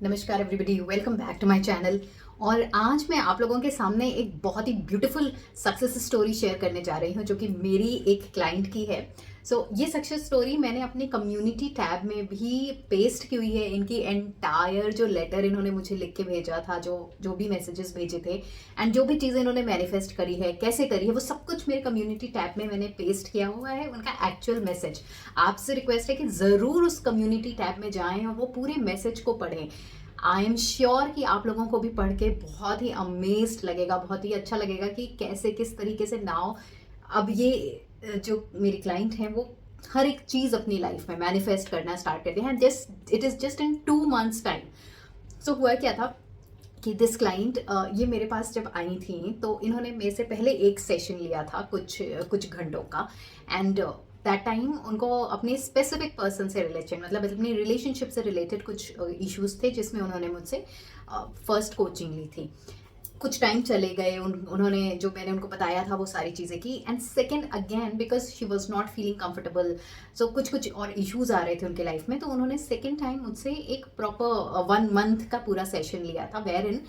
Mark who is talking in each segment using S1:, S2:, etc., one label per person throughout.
S1: नमस्कार everybody, welcome back to my channel. और आज मैं आप लोगों के सामने एक बहुत ही ब्यूटीफुल सक्सेस स्टोरी शेयर करने जा रही हूँ जो कि मेरी एक क्लाइंट की है। ये सक्सेस स्टोरी मैंने अपनी कम्युनिटी टैब में भी पेस्ट की हुई है। इनकी एंटायर जो लेटर इन्होंने मुझे लिख के भेजा था, जो जो भी मैसेजेस भेजे थे एंड जो भी चीज़ें इन्होंने मैनिफेस्ट करी है, कैसे करी है, वो सब कुछ मेरे कम्युनिटी टैब में मैंने पेस्ट किया हुआ है। उनका एक्चुअल मैसेज आपसे रिक्वेस्ट है कि ज़रूर उस कम्युनिटी टैब में जाएं और वो पूरे मैसेज को पढ़ें। आई एम श्योर कि आप लोगों को भी पढ़ के बहुत ही अमेज्ड लगेगा, बहुत ही अच्छा लगेगा कि कैसे किस तरीके से नाउ अब ये जो मेरी क्लाइंट हैं वो हर एक चीज़ अपनी लाइफ में मैनिफेस्ट करना स्टार्ट करते हैं। Just it is just in 2 months time. हुआ क्या था कि दिस क्लाइंट ये मेरे पास जब आई थी तो इन्होंने मेरे से पहले एक सेशन लिया था कुछ कुछ घंटों का। एंड दैट टाइम उनको अपने स्पेसिफिक पर्सन से रिलेटेड, मतलब अपनी रिलेशनशिप से रिलेटेड कुछ इश्यूज थे जिसमें उन्होंने मुझसे फर्स्ट कोचिंग ली थी। कुछ टाइम चले गए, उन्होंने जो मैंने उनको बताया था वो सारी चीज़ें की। And second again because she was not feeling comfortable, कुछ कुछ और इश्यूज आ रहे थे उनके लाइफ में, तो उन्होंने सेकेंड टाइम मुझसे एक प्रॉपर 1 month का पूरा सेशन लिया था, वेर इन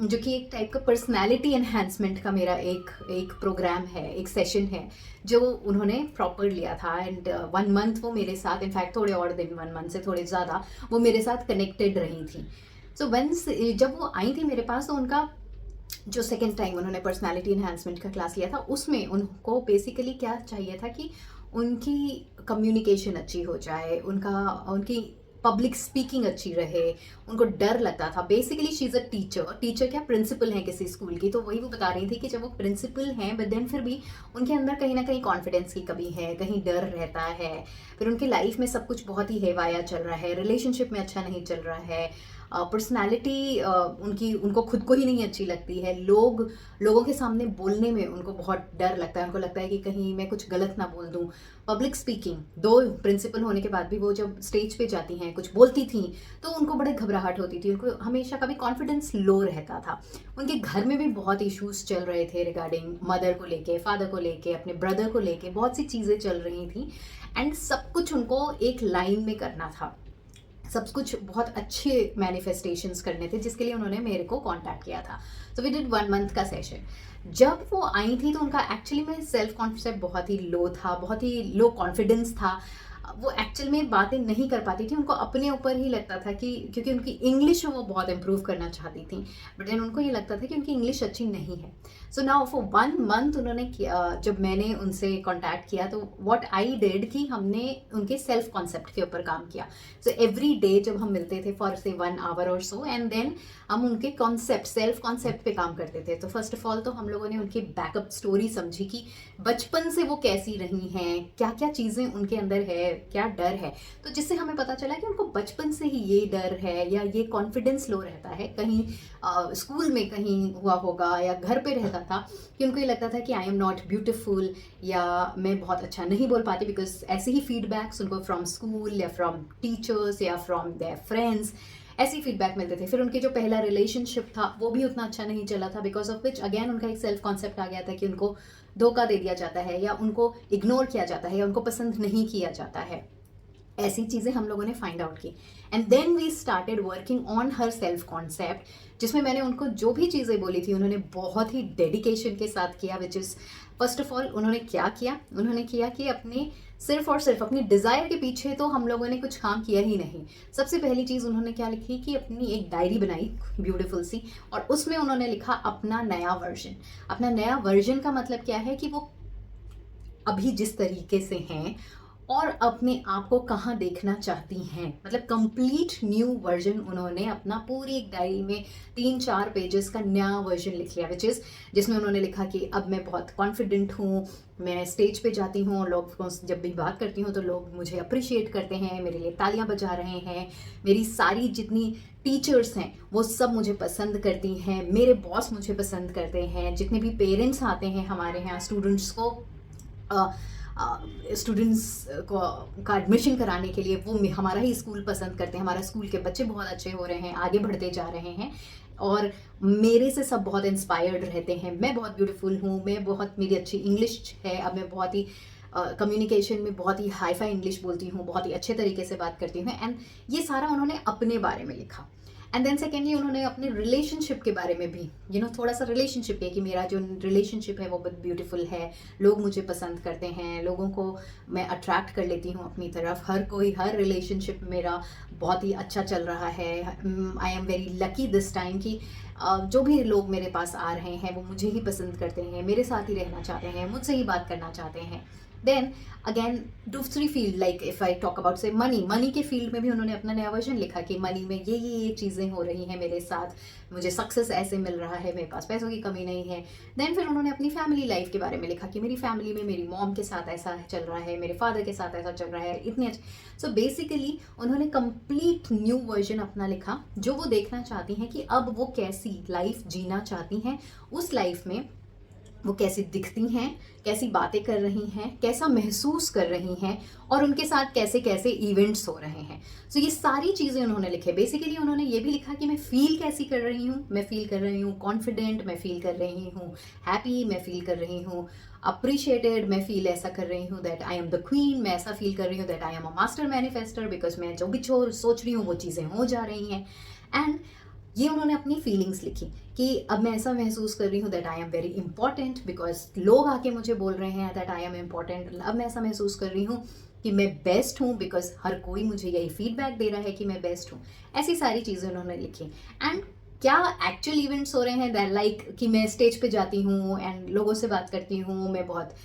S1: जो कि एक टाइप का पर्सनैलिटी एनहेंसमेंट का मेरा एक प्रोग्राम है, एक सेशन है जो उन्होंने प्रॉपर लिया था। एंड 1 month वो मेरे साथ, इनफैक्ट थोड़े और दिन, 1 month से थोड़े ज़्यादा वो मेरे साथ कनेक्टेड रही थी। वंस जब वो आई थी मेरे पास, तो उनका जो सेकेंड टाइम उन्होंने पर्सनालिटी इन्हांसमेंट का क्लास लिया था उसमें उनको बेसिकली क्या चाहिए था कि उनकी कम्युनिकेशन अच्छी हो जाए, उनकी पब्लिक स्पीकिंग अच्छी रहे। उनको डर लगता था basically. She is a teacher क्या प्रिंसिपल है किसी स्कूल की, तो वही वो बता रही थी कि जब वो प्रिंसिपल हैं बट देन फिर भी उनके अंदर कहीं ना कहीं कॉन्फिडेंस की कमी है, कहीं डर रहता है। फिर उनकी लाइफ में सब कुछ बहुत ही हेवाया चल रहा है, रिलेशनशिप में अच्छा नहीं चल रहा है, पर्सनालिटी उनको खुद को ही नहीं अच्छी लगती है, लोगों के सामने बोलने में उनको बहुत डर लगता है। उनको लगता है कि कहीं मैं कुछ गलत ना बोल दूं। पब्लिक स्पीकिंग, दो प्रिंसिपल होने के बाद भी वो जब स्टेज पे जाती हैं, कुछ बोलती थी तो उनको बड़े घबराहट होती थी, उनको हमेशा कभी कॉन्फिडेंस लो रहता था। उनके घर में भी बहुत इश्यूज चल रहे थे रिगार्डिंग मदर को लेके, फादर को लेके, अपने ब्रदर को लेके बहुत सी चीज़ें चल रही थी। एंड सब कुछ उनको एक लाइन में करना था, सब कुछ बहुत अच्छे मैनिफेस्टेशंस करने थे, जिसके लिए उन्होंने मेरे को कांटेक्ट किया था। वी डिड 1 month का सेशन। जब वो आई थी तो उनका एक्चुअली में सेल्फ कॉन्सेप्ट बहुत ही लो था, बहुत ही लो कॉन्फिडेंस था। वो एक्चुअल में बातें नहीं कर पाती थी, उनको अपने ऊपर ही लगता था कि क्योंकि उनकी इंग्लिश वो बहुत इम्प्रूव करना चाहती थी, बट देन उनको ये लगता था कि उनकी इंग्लिश अच्छी नहीं है। नाउ फॉर 1 month उन्होंने किया, जब मैंने उनसे कॉन्टैक्ट किया तो व्हाट आई डिड कि हमने उनके सेल्फ कॉन्सेप्ट के ऊपर काम किया। एवरी डे जब हम मिलते थे फॉर से 1 hour और सो, एंड देन हम उनके कॉन्सेप्ट, सेल्फ कॉन्सेप्ट पे काम करते थे। तो फर्स्ट ऑफ ऑल तो हम लोगों ने उनकी बैकअप स्टोरी समझी कि बचपन से वो कैसी रही हैं, क्या क्या चीज़ें उनके अंदर है, क्या डर है। तो जिससे हमें पता चला कि उनको बचपन से ही ये डर है या ये कॉन्फिडेंस लो रहता है, कहीं स्कूल में कहीं हुआ होगा या घर पे रहता था कि उनको ये लगता था कि आई एम नॉट ब्यूटिफुल या मैं बहुत अच्छा नहीं बोल पाती, बिकॉज ऐसे ही फीडबैक्स उनको फ्रॉम स्कूल या फ्रॉम टीचर्स या फ्रॉम देयर फ्रेंड्स ऐसी फीडबैक मिलते थे। फिर उनके जो पहला रिलेशनशिप था वो भी उतना अच्छा नहीं चला था, बिकॉज ऑफ विच अगेन उनका एक सेल्फ कॉन्सेप्ट आ गया था कि उनको धोखा दे दिया जाता है या उनको इग्नोर किया जाता है या उनको पसंद नहीं किया जाता है। ऐसी चीज़ें हम लोगों ने फाइंड आउट की। And then we started working on her self concept, जिसमें मैंने उनको जो भी चीज़ें बोली थी उन्होंने बहुत ही डेडिकेशन के साथ किया। Which is first of all उन्होंने क्या किया, उन्होंने किया कि अपने सिर्फ और सिर्फ अपनी डिज़ायर के पीछे तो हम लोगों ने कुछ काम किया ही नहीं। सबसे पहली चीज़ उन्होंने क्या लिखी कि अपनी एक डायरी बनाई ब्यूटीफुल सी, और उसमें उन्होंने लिखा अपना नया वर्जन। अपना नया वर्जन का मतलब क्या है कि वो अभी जिस तरीके से हैं और अपने आप को कहाँ देखना चाहती हैं, मतलब कंप्लीट न्यू वर्जन उन्होंने अपना पूरी एक डायरी में 3-4 पेजेस का नया वर्जन लिख लिया। विच इज़ जिसमें उन्होंने लिखा कि अब मैं बहुत कॉन्फिडेंट हूँ, मैं स्टेज पे जाती हूँ और लोग जब भी बात करती हूँ तो लोग मुझे अप्रिशिएट करते हैं, मेरे लिए तालियां बजा रहे हैं, मेरी सारी जितनी टीचर्स हैं वो सब मुझे पसंद करती हैं, मेरे बॉस मुझे पसंद करते हैं, जितने भी पेरेंट्स आते हैं हमारे यहाँ स्टूडेंट्स को स्टूडेंट्स को का एडमिशन कराने के लिए, वो हमारा ही स्कूल पसंद करते हैं, हमारा स्कूल के बच्चे बहुत अच्छे हो रहे हैं, आगे बढ़ते जा रहे हैं और मेरे से सब बहुत इंस्पायर्ड रहते हैं। मैं बहुत ब्यूटीफुल हूँ, मैं बहुत, मेरी अच्छी इंग्लिश है, अब मैं बहुत ही कम्युनिकेशन में बहुत ही हाई फाई इंग्लिश बोलती हूँ, बहुत ही अच्छे तरीके से बात करती हूँ। एंड ये सारा उन्होंने अपने बारे में लिखा। एंड देन सेकेंडली उन्होंने अपने रिलेशनशिप के बारे में भी थोड़ा सा रिलेशनशिप है कि मेरा जो रिलेशनशिप है वो बहुत ब्यूटीफुल है, लोग मुझे पसंद करते हैं, लोगों को मैं अट्रैक्ट कर लेती हूँ अपनी तरफ, हर रिलेशनशिप मेरा बहुत ही अच्छा चल रहा है। I am very lucky this time कि जो भी लोग मेरे पास आ रहे हैं वो मुझे ही पसंद करते हैं, मेरे साथ ही रहना चाहते हैं, मुझसे ही बात करना चाहते हैं। देन अगेन दूसरी field, like if I talk about से मनी के फील्ड में भी उन्होंने अपना नया वर्जन लिखा कि मनी में ये चीज़ें हो रही हैं मेरे साथ, मुझे सक्सेस ऐसे मिल रहा है, मेरे पास पैसों की कमी नहीं है। देन फिर उन्होंने अपनी फैमिली लाइफ के बारे में लिखा कि मेरी फैमिली में मेरी मॉम के साथ ऐसा चल रहा है, मेरे फादर के साथ ऐसा चल रहा है, इतने अच्छे। सो बेसिकली उन्होंने कंप्लीट न्यू वर्जन अपना लिखा, जो वो देखना चाहती हैं कि अब वो कैसी लाइफ जीना चाहती हैं, उस लाइफ में वो कैसी दिखती हैं, कैसी बातें कर रही हैं, कैसा महसूस कर रही हैं, और उनके साथ कैसे कैसे इवेंट्स हो रहे हैं। सो ये सारी चीज़ें उन्होंने लिखे। बेसिकली उन्होंने ये भी लिखा कि मैं फील कैसी कर रही हूँ, मैं फील कर रही हूँ कॉन्फिडेंट, मैं फील कर रही हूँ हैप्पी, मैं फील कर रही हूँ अप्रिशिएटेड, मैं फील ऐसा कर रही हूँ that I am the queen, मैं ऐसा फील कर रही हूँ that I am a master manifester, because मैं जो भी सोच रही हूँ वो चीज़ें हो जा रही हैं। एंड ये उन्होंने अपनी फीलिंग्स लिखी कि अब मैं ऐसा महसूस कर रही हूँ that I am very important, because लोग आके मुझे बोल रहे हैं दैट आई एम इम्पॉर्टेंट। अब मैं ऐसा महसूस कर रही हूँ कि मैं बेस्ट हूँ, बिकॉज हर कोई मुझे यही फीडबैक दे रहा है कि मैं बेस्ट हूँ। ऐसी सारी चीज़ें उन्होंने लिखी। एंड क्या एक्चुअल इवेंट्स हो रहे हैं दैट लाइक कि मैं स्टेज पे जाती हूँ एंड लोगों से बात करती हूँ, मैं बहुत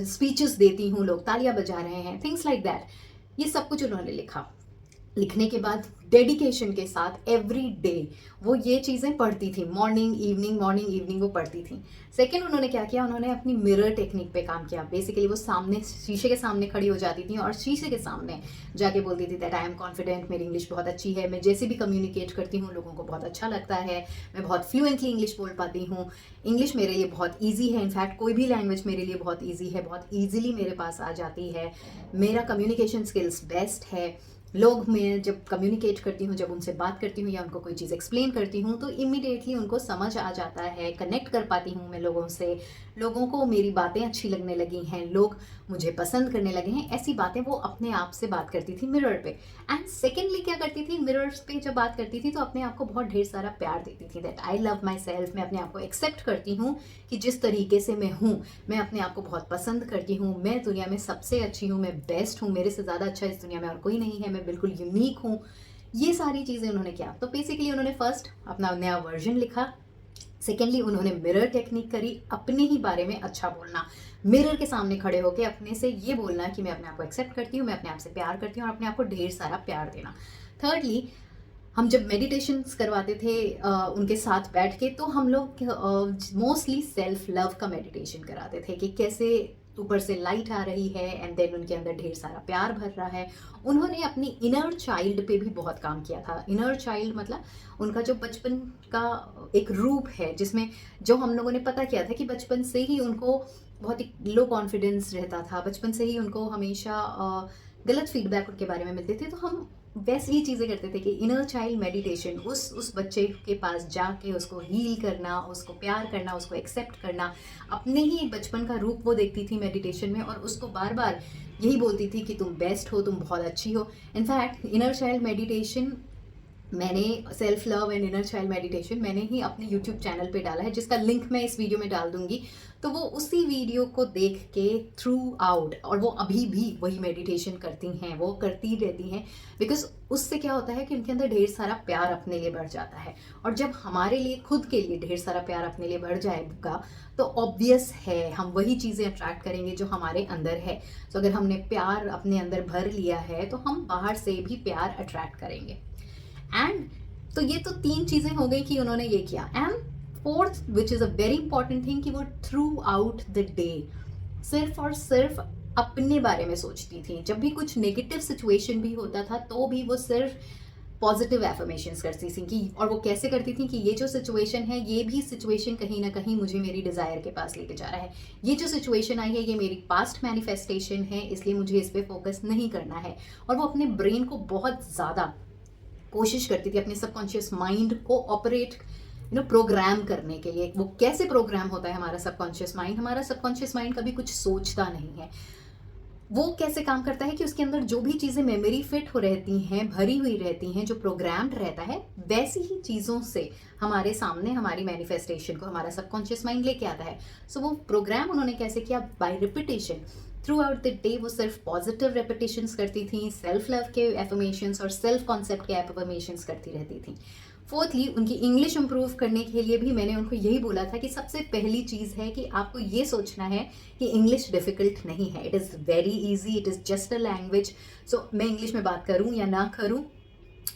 S1: स्पीचेस देती हूँ, लोग तालियां बजा रहे हैं, थिंग्स लाइक दैट। ये सब कुछ उन्होंने लिखा। लिखने के बाद डेडिकेशन के साथ एवरी डे वो ये चीज़ें पढ़ती थी, मॉर्निंग इवनिंग वो पढ़ती थी। सेकेंड उन्होंने क्या किया, उन्होंने अपनी मिरर टेक्निक पे काम किया। बेसिकली वो सामने शीशे के सामने खड़ी हो जाती थी और शीशे के सामने जाके बोलती थी दैट आई एम कॉन्फिडेंट, मेरी इंग्लिश बहुत अच्छी है, मैं जैसे भी कम्युनिकेट करती हूँ लोगों को बहुत अच्छा लगता है, मैं बहुत फ्लुएंटली इंग्लिश बोल पाती हूँ, इंग्लिश मेरे लिए बहुत ईजी है, इनफैक्ट कोई भी लैंग्वेज मेरे लिए बहुत ईजी है, बहुत ईजिली मेरे पास आ जाती है, मेरा कम्युनिकेशन स्किल्स बेस्ट है। लोग मैं जब कम्युनिकेट करती हूँ, जब उनसे बात करती हूँ या उनको कोई चीज़ एक्सप्लेन करती हूँ तो इमिडिएटली उनको समझ आ जाता है, कनेक्ट कर पाती हूँ मैं लोगों से, लोगों को मेरी बातें अच्छी लगने लगी हैं, लोग मुझे पसंद करने लगे हैं। ऐसी बातें वो अपने आप से बात करती थी मिरर पे। एंड सेकेंडली क्या करती थी, मिरर्स पे जब बात करती थी तो अपने आप को बहुत ढेर सारा प्यार देती थी that I love my self, मैं अपने आप को एक्सेप्ट करती हूँ कि जिस तरीके से मैं हूँ, मैं अपने आप को बहुत पसंद करती हूँ, मैं दुनिया में सबसे अच्छी हूँ, मैं बेस्ट हूँ, मेरे से ज़्यादा अच्छा इस दुनिया में और कोई नहीं है, मैं बिल्कुल यूनिक हूँ। ये सारी चीज़ें उन्होंने किया। तो बेसिकली उन्होंने फर्स्ट अपना नया वर्जन लिखा, सेकेंडली उन्होंने मिरर टेक्निक करी, अपने ही बारे में अच्छा बोलना, मिरर के सामने खड़े होकर अपने से ये बोलना कि मैं अपने आप को एक्सेप्ट करती हूँ, मैं अपने आप से प्यार करती हूँ और अपने आप को ढेर सारा प्यार देना। थर्डली हम जब मेडिटेशन करवाते थे उनके साथ बैठ के, तो हम लोग मोस्टली सेल्फ लव का मेडिटेशन कराते थे कि कैसे ऊपर से लाइट आ रही है एंड देन उनके अंदर ढेर सारा प्यार भर रहा है। उन्होंने अपनी इनर चाइल्ड पे भी बहुत काम किया था। इनर चाइल्ड मतलब उनका जो बचपन का एक रूप है, जिसमें जो हम लोगों ने पता किया था कि बचपन से ही उनको बहुत ही लो कॉन्फिडेंस रहता था, बचपन से ही उनको हमेशा गलत फीडबैक उनके बारे में मिलते थे। तो हम वैसे ही चीज़ें करते थे कि इनर चाइल्ड मेडिटेशन, उस बच्चे के पास जाके उसको हील करना, उसको प्यार करना, उसको एक्सेप्ट करना, अपने ही बचपन का रूप वो देखती थी मेडिटेशन में और उसको बार बार यही बोलती थी कि तुम बेस्ट हो, तुम बहुत अच्छी हो। इनफैक्ट इनर चाइल्ड मेडिटेशन मैंने, self love and inner child meditation मैंने ही अपने यूट्यूब चैनल पे डाला है, जिसका लिंक मैं इस वीडियो में डाल दूंगी। तो वो उसी वीडियो को देख के थ्रू आउट, और वो अभी भी वही मेडिटेशन करती हैं, वो करती रहती हैं, बिकॉज उससे क्या होता है कि उनके अंदर ढेर सारा प्यार अपने लिए बढ़ जाता है। और जब हमारे लिए, खुद के लिए ढेर सारा प्यार अपने लिए बढ़ जाएगा तो ऑब्वियस है हम वही चीज़ें अट्रैक्ट करेंगे जो हमारे अंदर है। तो अगर हमने प्यार अपने अंदर भर लिया है तो हम बाहर से भी प्यार अट्रैक्ट करेंगे। एंड तो ये तो 3 चीज़ें हो गई कि उन्होंने ये किया। And fourth which is a very important thing कि वो थ्रू आउट द डे सिर्फ और सिर्फ अपने बारे में सोचती थी। जब भी कुछ नेगेटिव सिचुएशन भी होता था तो भी वो सिर्फ पॉजिटिव एफर्मेशंस करती थी कि, और वो कैसे करती थी कि ये जो सिचुएशन है, ये भी सिचुएशन कहीं ना कहीं मुझे मेरी डिज़ायर के पास लेके जा रहा है, ये जो सिचुएशन आई है ये मेरी पास्ट मैनिफेस्टेशन है, इसलिए मुझे इस पर फोकस नहीं करना है। और वो अपने ब्रेन को बहुत ज़्यादा कोशिश करती थी अपने सबकॉन्शियस माइंड को ऑपरेट प्रोग्राम करने के लिए। वो कैसे प्रोग्राम होता है हमारा सबकॉन्शियस माइंड? हमारा सबकॉन्शियस माइंड कभी कुछ सोचता नहीं है, वो कैसे काम करता है कि उसके अंदर जो भी चीज़ें मेमोरी फिट हो रहती हैं, भरी हुई रहती हैं, जो प्रोग्राम्ड रहता है, वैसी ही चीज़ों से हमारे सामने हमारी मैनिफेस्टेशन को हमारा सबकॉन्शियस माइंड लेके आता है। सो वो प्रोग्राम उन्होंने कैसे किया, by repetition throughout the day. वो सिर्फ पॉजिटिव रेपिटेशंस करती थी, सेल्फ लव के एफर्मेशंस और सेल्फ कॉन्सेप्ट के एफर्मेशंस करती रहती थी। फोर्थली, उनकी इंग्लिश इंप्रूव करने के लिए भी मैंने उनको यही बोला था कि सबसे पहली चीज़ है कि आपको ये सोचना है कि इंग्लिश डिफ़िकल्ट नहीं है, it is very easy, it is just a language. So मैं इंग्लिश में बात करूँ या ना करूँ,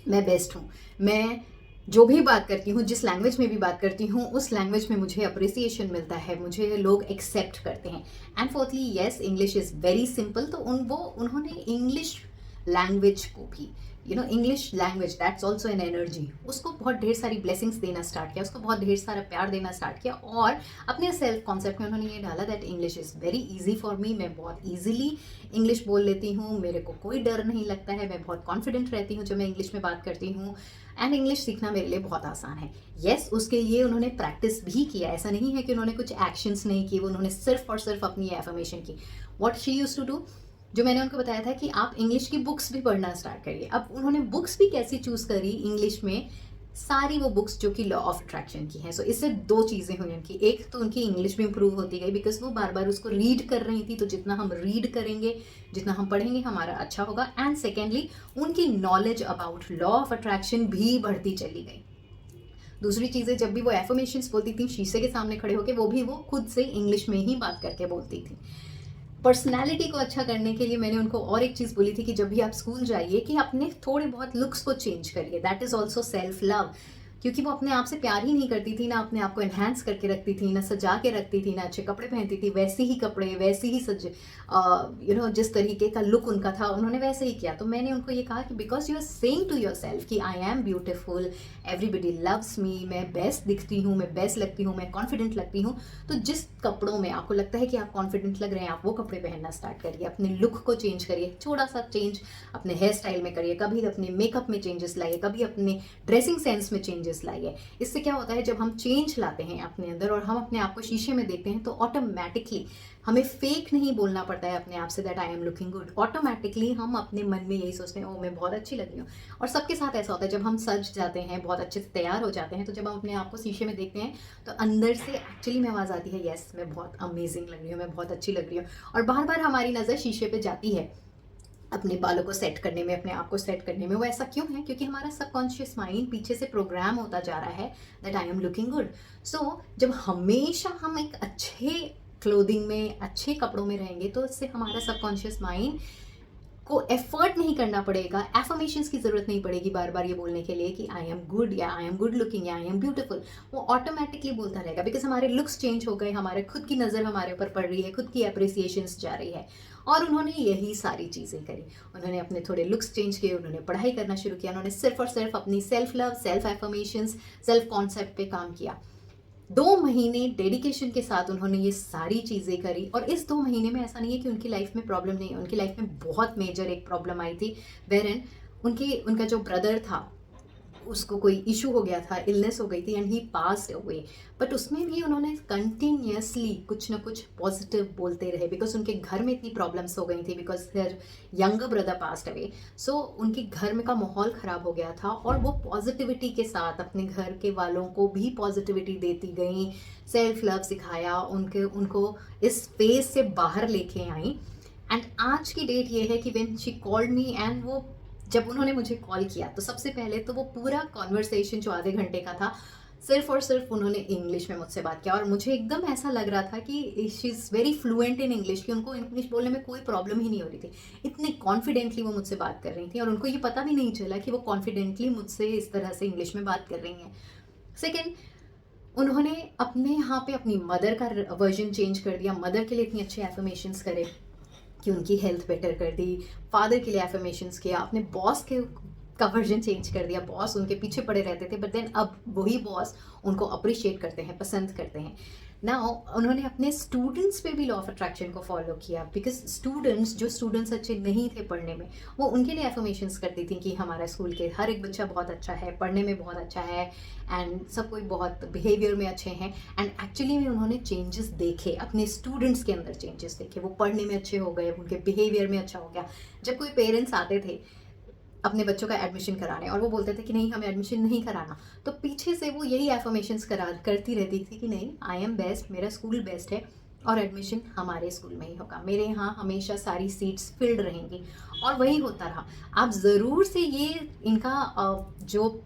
S1: मैं बेस्ट हूँ। मैं जो भी बात करती हूँ, जिस लैंग्वेज में भी बात करती हूँ, उस लैंग्वेज में मुझे अप्रिसिएशन मिलता है, मुझे लोग एक्सेप्ट करते हैं। And fourthly, yes, English is very simple. तो उन्होंने इंग्लिश लैंग्वेज को भी, English language that's also an energy, उसको बहुत ढेर सारी ब्लेसिंग्स देना स्टार्ट किया, उसको बहुत ढेर सारा प्यार देना स्टार्ट किया। और अपने सेल्फ कॉन्सेप्ट में उन्होंने ये डाला that English is very easy for me, मैं बहुत ईजिली इंग्लिश बोल लेती हूँ, मेरे को कोई डर नहीं लगता है, मैं बहुत कॉन्फिडेंट रहती हूँ जब मैं इंग्लिश में बात करती हूँ। एंड इंग्लिश सीखना मेरे लिए बहुत आसान है। येस, उसके लिए उन्होंने प्रैक्टिस भी किया, ऐसा नहीं है कि उन्होंने कुछ एक्शंस नहीं किए, वो उन्होंने सिर्फ और सिर्फ अपनी एफर्मेशन की। What she used to do, जो मैंने उनको बताया था कि आप इंग्लिश की बुक्स भी पढ़ना स्टार्ट करिए। अब उन्होंने बुक्स भी कैसी चूज़ करी इंग्लिश में, सारी वो बुक्स जो कि लॉ ऑफ अट्रैक्शन की हैं। सो इससे दो चीज़ें हुई उनकी, एक तो उनकी इंग्लिश भी इंप्रूव होती गई बिकॉज वो बार बार उसको रीड कर रही थी, तो जितना हम रीड करेंगे, जितना हम पढ़ेंगे, हमारा अच्छा होगा। एंड सेकेंडली, उनकी knowledge about law of attraction भी बढ़ती चली गई। दूसरी चीज़ें, जब भी वो एफर्मेशंस बोलती थी शीशे के सामने खड़े होकर, वो भी वो खुद से इंग्लिश में ही बात करके बोलती थी। पर्सनैलिटी को अच्छा करने के लिए मैंने उनको और एक चीज़ बोली थी कि जब भी आप स्कूल जाइए कि अपने थोड़े बहुत लुक्स को चेंज करिए, that is also self love. क्योंकि वो अपने आप से प्यार ही नहीं करती थी, ना अपने आप को एनहांस करके रखती थी, ना सजा के रखती थी, ना अच्छे कपड़े पहनती थी, वैसे ही कपड़े, वैसे ही जिस तरीके का लुक उनका था, उन्होंने वैसे ही किया। तो मैंने उनको ये कहा कि because you are saying to yourself कि I am beautiful, everybody loves me, मैं बेस्ट दिखती हूँ, मैं बेस्ट लगती हूँ, मैं कॉन्फिडेंट लगती हूँ। तो जिस कपड़ों में आपको लगता है कि आप कॉन्फिडेंट लग रहे हैं, आप वो कपड़े पहनना स्टार्ट करिए, अपने लुक को चेंज करिए, थोड़ा सा चेंज अपने हेयर स्टाइल में करिए, कभी अपने मेकअप में चेंजेस लाइए, कभी अपने ड्रेसिंग सेंस में चेंजेस लाइए। इससे क्या होता है, जब हम चेंज लाते हैं अपने अंदर और हम अपने आप को शीशे में देखते हैं, तो ऑटोमेटिकली हमें फेक नहीं बोलना पड़ता है अपने आप say that I am looking good. Automatically हम अपने मन में यही सोचते हैं, ओ मैं बहुत अच्छी लग रही हूँ। और सबके साथ ऐसा होता है, जब हम सज जाते हैं, बहुत अच्छे से तैयार हो जाते हैं, तो जब हम अपने आप को शीशे में देखते हैं, तो अंदर से एक्चुअली में आवाज़ आती है, यस मैं बहुत अमेजिंग लग रही हूँ, मैं बहुत अच्छी लग रही हूँ। और बार बार हमारी नज़र शीशे पे जाती है अपने बालों को सेट करने में, अपने आप को सेट करने में। वो ऐसा क्यों है, क्योंकि हमारा सबकॉन्शियस माइंड पीछे से प्रोग्राम होता जा रहा है that I am looking good. So जब हमेशा हम एक अच्छे क्लोथिंग में, अच्छे कपड़ों में रहेंगे, तो इससे हमारा सबकॉन्शियस माइंड को एफर्ट नहीं करना पड़ेगा, एफर्मेशंस की ज़रूरत नहीं पड़ेगी बार बार ये बोलने के लिए कि आई एम गुड या आई एम गुड लुकिंग या आई एम ब्यूटीफुल। वो ऑटोमेटिकली बोलता रहेगा बिकॉज हमारे लुक्स चेंज हो गए, हमारे खुद की नज़र हमारे ऊपर पड़ रही है, खुद की अप्रिसिएशंस जा रही है। और उन्होंने यही सारी चीज़ें करी, उन्होंने अपने थोड़े लुक्स चेंज किए, उन्होंने पढ़ाई करना शुरू किया, उन्होंने सिर्फ और सिर्फ अपनी self love, self affirmations, self concept पे काम किया। 2 महीने डेडिकेशन के साथ उन्होंने ये सारी चीज़ें करी। और इस 2 महीने में ऐसा नहीं है कि उनकी लाइफ में प्रॉब्लम नहीं है, उनकी लाइफ में बहुत मेजर एक प्रॉब्लम आई थी, वेरन उनका जो ब्रदर था उसको कोई इशू हो गया था, इलनेस हो गई थी and he passed away. But उसमें भी उन्होंने कंटिन्यूसली कुछ ना कुछ पॉजिटिव बोलते रहे बिकॉज उनके घर में इतनी प्रॉब्लम्स हो गई थी, because their younger brother passed away. So उनके घर में का माहौल ख़राब हो गया था और वो पॉजिटिविटी के साथ अपने घर के वालों को भी पॉजिटिविटी देती गई, सेल्फ लव सिखाया, उनको इस फेज से बाहर लेके आई। एंड आज की डेट ये है कि when she called me, and वो जब उन्होंने मुझे कॉल किया तो सबसे पहले तो वो पूरा कॉन्वर्सेशन जो आधे घंटे का था, सिर्फ और सिर्फ उन्होंने इंग्लिश में मुझसे बात किया। और मुझे एकदम ऐसा लग रहा था कि she is very fluent in English, कि उनको इंग्लिश बोलने में कोई प्रॉब्लम ही नहीं हो रही थी, इतने कॉन्फिडेंटली वो मुझसे बात कर रही थी और उनको ये पता भी नहीं चला कि वो कॉन्फिडेंटली मुझसे इस तरह से इंग्लिश में बात कर रही हैं। सेकेंड, उन्होंने अपने यहाँ पे अपनी मदर का वर्जन चेंज कर दिया, मदर के लिए इतनी अच्छे एफर्मेशंस करे कि उनकी हेल्थ बेटर कर दी, फादर के लिए एफर्मेशंस किया, अपने बॉस के का वर्जन चेंज कर दिया। बॉस उनके पीछे पड़े रहते थे, बट देन अब वही बॉस उनको अप्रिशिएट करते हैं, पसंद करते हैं। नाउ उन्होंने अपने स्टूडेंट्स पे भी लॉ ऑफ अट्रैक्शन को फॉलो किया, बिकॉज स्टूडेंट्स अच्छे नहीं थे पढ़ने में, वो उनके लिए एफर्मेशंस करती थी कि हमारा स्कूल के हर एक बच्चा बहुत अच्छा है, पढ़ने में बहुत अच्छा है, एंड सब कोई बहुत बिहेवियर में अच्छे हैं। एंड एक्चुअली में उन्होंने चेंजेस देखे, अपने स्टूडेंट्स के अंदर चेंजेस देखे, वो पढ़ने में अच्छे हो गए, उनके बिहेवियर में अच्छा हो गया। जब कोई पेरेंट्स आते थे अपने बच्चों का एडमिशन कराने और वो बोलते थे कि नहीं हमें एडमिशन नहीं कराना, तो पीछे से वो यही एफर्मेशंस करती रहती थी कि नहीं, आई एम बेस्ट, मेरा स्कूल बेस्ट है और एडमिशन हमारे स्कूल में ही होगा, मेरे यहाँ हमेशा सारी सीट्स फिल्ड रहेंगी। और वही होता रहा। आप ज़रूर से ये इनका जो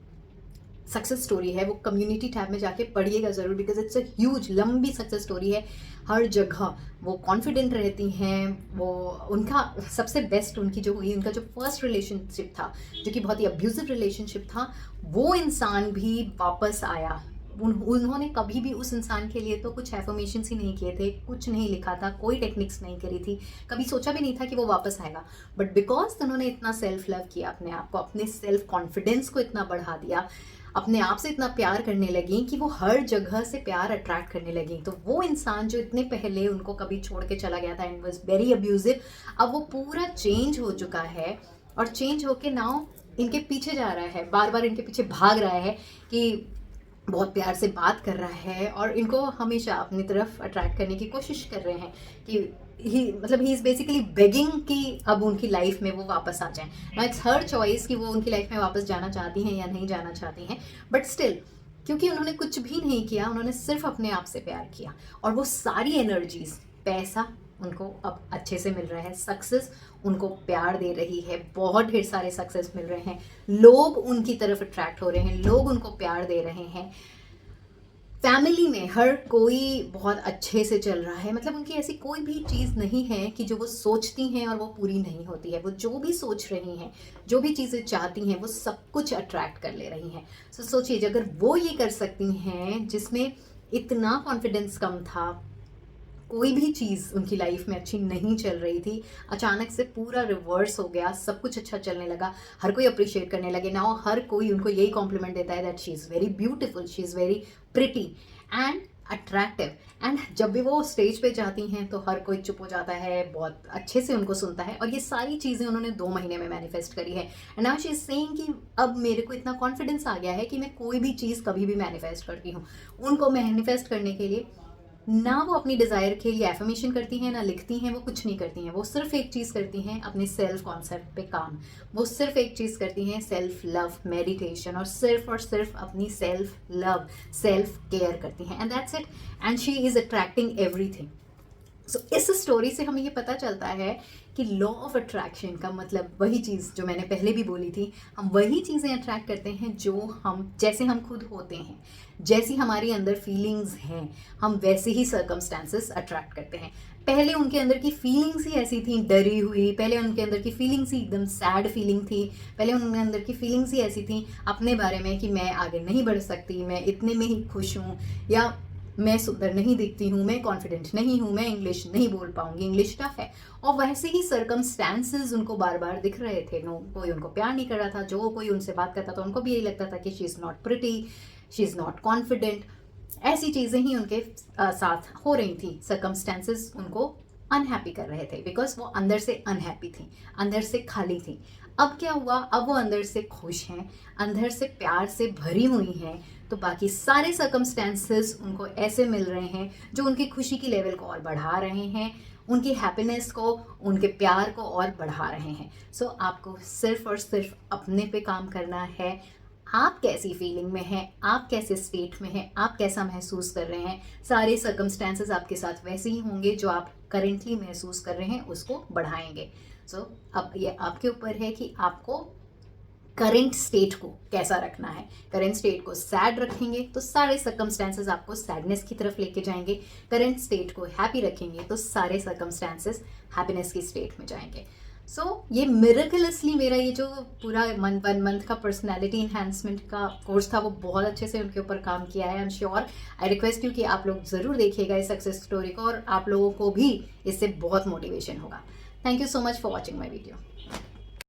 S1: सक्सेस स्टोरी है वो कम्युनिटी टैब में जाके पढ़िएगा ज़रूर, बिकॉज इट्स अ ह्यूज लंबी सक्सेस स्टोरी है। हर जगह वो कॉन्फिडेंट रहती हैं। वो उनका सबसे बेस्ट उनकी जो हुई, उनका जो फर्स्ट रिलेशनशिप था जो कि बहुत ही अब्यूजिव रिलेशनशिप था, वो इंसान भी वापस आया। उन्होंने कभी भी उस इंसान के लिए तो कुछ एफर्मेशंस ही नहीं किए थे, कुछ नहीं लिखा था, कोई टेक्निक्स नहीं करी थी, कभी सोचा भी नहीं था कि वो वापस आएगा। बट बिकॉज उन्होंने इतना सेल्फ लव किया अपने आप को, अपने सेल्फ कॉन्फिडेंस को इतना बढ़ा दिया, अपने आप से इतना प्यार करने लगी कि वो हर जगह से प्यार अट्रैक्ट करने लगी। तो वो इंसान जो इतने पहले उनको कभी छोड़ के चला गया था एंड वाज वेरी अब्यूजिव, अब वो पूरा चेंज हो चुका है और चेंज होके नाउ इनके पीछे जा रहा है, बार बार इनके पीछे भाग रहा है कि बहुत प्यार से बात कर रहा है और इनको हमेशा अपनी तरफ अट्रैक्ट करने की कोशिश कर रहे हैं कि ही इज़ बेसिकली बेगिंग कि अब उनकी लाइफ में वो वापस आ जाएं। ना इट्स हर चॉइस कि वो उनकी लाइफ में वापस जाना चाहती हैं या नहीं जाना चाहती हैं, बट स्टिल क्योंकि उन्होंने कुछ भी नहीं किया, उन्होंने सिर्फ अपने आप से प्यार किया और वो सारी एनर्जीज, पैसा उनको अब अच्छे से मिल रहा है, सक्सेस उनको प्यार दे रही है, बहुत ढेर सारे सक्सेस मिल रहे हैं, लोग उनकी तरफ अट्रैक्ट हो रहे हैं, लोग उनको प्यार दे रहे हैं, फैमिली में हर कोई बहुत अच्छे से चल रहा है। मतलब उनकी ऐसी कोई भी चीज़ नहीं है कि जो वो सोचती हैं और वो पूरी नहीं होती है। वो जो भी सोच रही हैं, जो भी चीज़ें चाहती हैं, वो सब कुछ अट्रैक्ट कर ले रही हैं। सो सोचिए अगर वो ये कर सकती हैं जिसमें इतना कॉन्फिडेंस कम था, कोई भी चीज़ उनकी लाइफ में अच्छी नहीं चल रही थी, अचानक से पूरा रिवर्स हो गया, सब कुछ अच्छा चलने लगा, हर कोई अप्रिशिएट करने लगे। नाउ हर कोई उनको यही कॉम्प्लीमेंट देता है that she is very beautiful, she is very pretty and attractive. And जब भी वो स्टेज पे जाती हैं तो हर कोई चुप हो जाता है, बहुत अच्छे से उनको सुनता है। और ये सारी चीज़ें उन्होंने 2 महीने में मैनिफेस्ट करी है। And now she is saying कि अब मेरे को इतना कॉन्फिडेंस आ गया है कि मैं कोई भी चीज़ कभी भी मैनिफेस्ट करती हूँ। उनको मैनिफेस्ट करने के लिए ना वो अपनी डिज़ायर के लिए एफर्मेशन करती हैं, ना लिखती हैं, वो कुछ नहीं करती हैं। वो सिर्फ एक चीज़ करती हैं, अपने सेल्फ कॉन्सेप्ट पे काम। वो सिर्फ एक चीज़ करती हैं, सेल्फ लव मेडिटेशन, और सिर्फ अपनी सेल्फ लव, सेल्फ केयर करती हैं, and that's it. And she is attracting everything. So इस स्टोरी से हमें ये पता चलता है कि लॉ ऑफ अट्रैक्शन का मतलब वही चीज़ जो मैंने पहले भी बोली थी, हम वही चीज़ें अट्रैक्ट करते हैं जो जैसे हम खुद होते हैं, जैसी हमारी अंदर फीलिंग्स हैं, हम वैसे ही सर्कमस्टांसेस अट्रैक्ट करते हैं। पहले उनके अंदर की फीलिंग्स ही ऐसी थी, डरी हुई, पहले उनके अंदर की फीलिंग्स ही एकदम सैड फीलिंग थी, पहले उनके अंदर की फीलिंग्स ही ऐसी थी अपने बारे में कि मैं आगे नहीं बढ़ सकती, मैं इतने में ही खुश हूँ, या मैं सुंदर नहीं दिखती हूँ, मैं कॉन्फिडेंट नहीं हूँ, मैं इंग्लिश नहीं बोल पाऊंगी, इंग्लिश टफ है। और वैसे ही सर्कमस्टांसेस उनको बार बार दिख रहे थे। कोई उनको प्यार नहीं कर रहा था, जो कोई उनसे बात करता था उनको भी यही लगता था कि she is not pretty, she is not confident. ऐसी चीज़ें ही उनके साथ हो रही थी। सर्कमस्टांसेस उनको अनहैप्पी कर रहे थे बिकॉज वो अंदर से अनहैप्पी थी, अंदर से खाली थी। अब क्या हुआ, अब वो अंदर से खुश हैं, अंदर से प्यार से भरी हुई हैं, तो बाकी सारे सर्कमस्टेंसेस उनको ऐसे मिल रहे हैं जो उनकी खुशी की लेवल को और बढ़ा रहे हैं, उनकी हैप्पीनेस को, उनके प्यार को और बढ़ा रहे हैं। सो आपको सिर्फ और सिर्फ अपने पे काम करना है। आप कैसी फीलिंग में हैं, आप कैसे स्टेट में हैं, आप कैसा महसूस कर रहे हैं, सारे सर्कमस्टेंसेस आपके साथ वैसे ही होंगे, जो आप करेंटली महसूस कर रहे हैं उसको बढ़ाएंगे। सो अब ये आपके ऊपर है कि आपको करेंट स्टेट को कैसा रखना है। करेंट स्टेट को सैड रखेंगे तो सारे सर्कमस्टेंसेस आपको सैडनेस की तरफ लेके जाएंगे, करेंट स्टेट को हैप्पी रखेंगे तो सारे सर्कमस्टेंसेस हैप्पीनेस की स्टेट में जाएंगे। सो ये मिरेकलसली मेरा ये जो पूरा 1 मंथ का पर्सनैलिटी इन्हांसमेंट का कोर्स था वो बहुत अच्छे से उनके ऊपर काम किया है। I am sure, I request you कि आप लोग ज़रूर देखिएगा इस सक्सेस स्टोरी को और आप लोगों को भी इससे बहुत मोटिवेशन होगा। Thank you so much for watching my video.